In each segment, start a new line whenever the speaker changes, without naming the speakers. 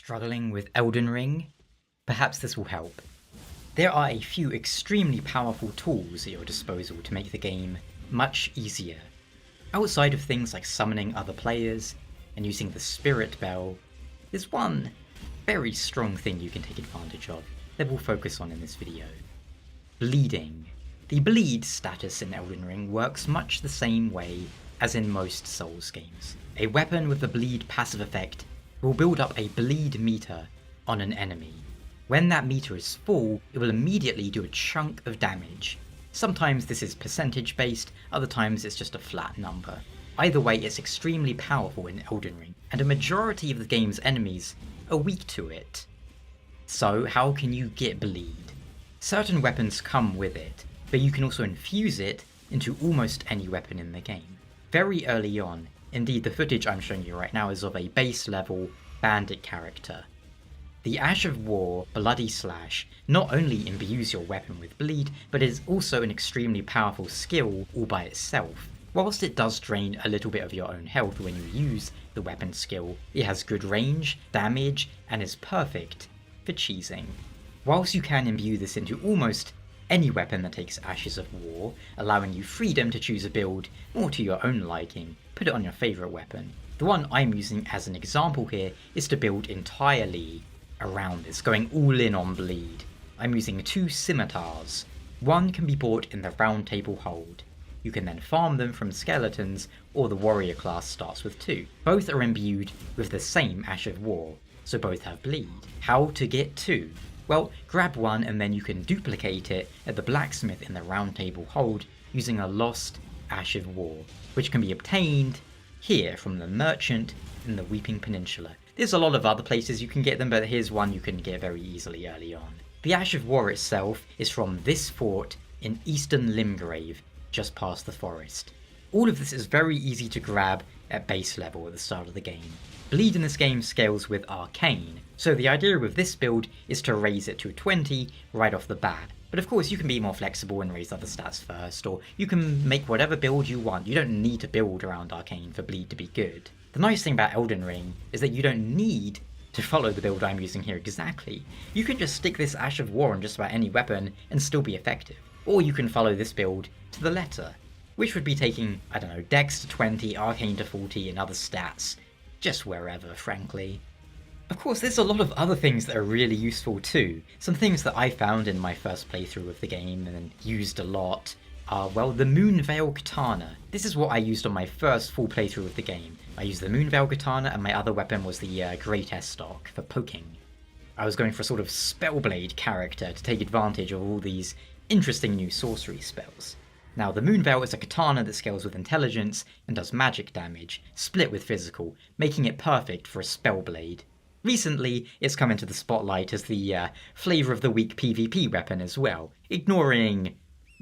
Struggling with Elden Ring? Perhaps this will help. There are a few extremely powerful tools at your disposal to make the game much easier. Outside of things like summoning other players and using the Spirit Bell, there's one very strong thing you can take advantage of that we'll focus on in this video. Bleeding. The bleed status in Elden Ring works much the same way as in most Souls games. A weapon with the bleed passive effect will build up a bleed meter on an enemy. When that meter is full, it will immediately do a chunk of damage. Sometimes this is percentage based, other times it's just a flat number. Either way, it's extremely powerful in Elden Ring, and a majority of the game's enemies are weak to it. So how can you get bleed? Certain weapons come with it, but you can also infuse it into almost any weapon in the game. Very early on, indeed the footage I'm showing you right now is of a base level bandit character. The Ash of War Bloody Slash not only imbues your weapon with bleed, but is also an extremely powerful skill all by itself. Whilst it does drain a little bit of your own health when you use the weapon skill, it has good range, damage, and is perfect for cheesing. Whilst you can imbue this into almost any weapon that takes Ashes of War, allowing you freedom to choose a build more to your own liking, put it on your favourite weapon. The one I'm using as an example here is to build entirely around this, going all in on bleed. I'm using two scimitars. One can be bought in the Round Table Hold. You can then farm them from skeletons, or the warrior class starts with two. Both are imbued with the same Ash of War, so both have bleed. How to get two? Well, grab one and then you can duplicate it at the blacksmith in the Round Table Hold using a lost Ash of War, which can be obtained here from the merchant in the Weeping Peninsula. There's a lot of other places you can get them, but here's one you can get very easily early on. The Ash of War itself is from this fort in eastern Limgrave, just past the forest. All of this is very easy to grab at base level at the start of the game. Bleed in this game scales with Arcane, so the idea with this build is to raise it to 20 right off the bat. But of course you can be more flexible and raise other stats first, or you can make whatever build you want. You don't need to build around Arcane for bleed to be good. The nice thing about Elden Ring is that you don't need to follow the build I'm using here exactly. You can just stick this Ash of War on just about any weapon and still be effective. Or you can follow this build to the letter, which would be taking, I don't know, Dex to 20, Arcane to 40, and other stats, just wherever, frankly. Of course, there's a lot of other things that are really useful too. Some things that I found in my first playthrough of the game and used a lot are, well, the Moonveil Katana. This is what I used on my first full playthrough of the game. I used the Moonveil Katana, and my other weapon was the Great Estoc for poking. I was going for a sort of Spellblade character to take advantage of all these interesting new sorcery spells. Now, the Moonveil is a katana that scales with intelligence and does magic damage, split with physical, making it perfect for a Spellblade. Recently, it's come into the spotlight as the flavour of the week PvP weapon as well. Ignoring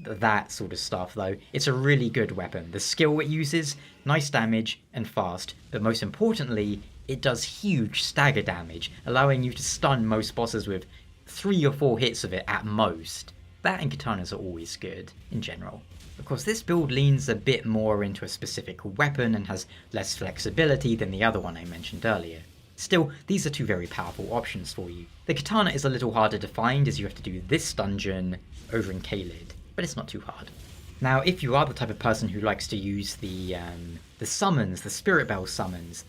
that sort of stuff though, it's a really good weapon. The skill it uses, nice damage and fast, but most importantly, it does huge stagger damage, allowing you to stun most bosses with 3 or 4 hits of it at most. That and katanas are always good, in general. Of course, this build leans a bit more into a specific weapon and has less flexibility than the other one I mentioned earlier. Still, these are two very powerful options for you. The katana is a little harder to find as you have to do this dungeon over in Caelid, but it's not too hard. Now, if you are the type of person who likes to use the summons, the Spirit Bell summons,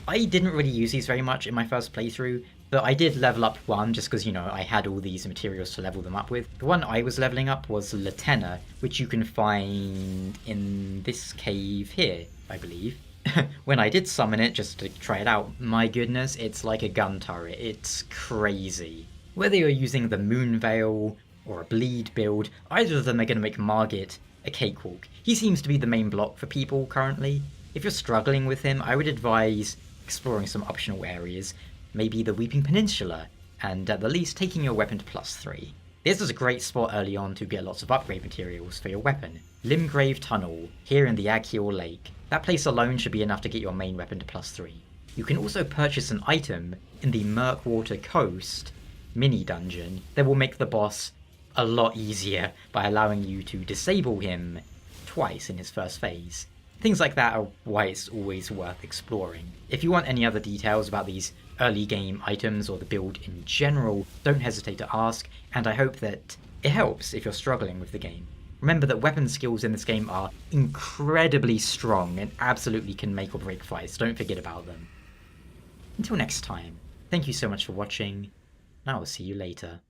I didn't really use these very much in my first playthrough, but I did level up one just because, you know, I had all these materials to level them up with. The one I was leveling up was Latenna, which you can find in this cave here, I believe. When I did summon it just to try it out, my goodness, it's like a gun turret. It's crazy. Whether you're using the Moonveil or a bleed build, either of them are going to make Margit a cakewalk. He seems to be the main block for people currently. If you're struggling with him, I would advise exploring some optional areas, maybe the Weeping Peninsula, and at the least taking your weapon to +3. This is a great spot early on to get lots of upgrade materials for your weapon. Limgrave Tunnel, here in the Agheel Lake. That place alone should be enough to get your main weapon to +3. You can also purchase an item in the Murkwater Coast mini dungeon that will make the boss a lot easier by allowing you to disable him twice in his first phase. Things like that are why it's always worth exploring. If you want any other details about these early game items or the build in general, don't hesitate to ask, and I hope that it helps if you're struggling with the game. Remember that weapon skills in this game are incredibly strong and absolutely can make or break fights, don't forget about them. Until next time, thank you so much for watching, and I will see you later.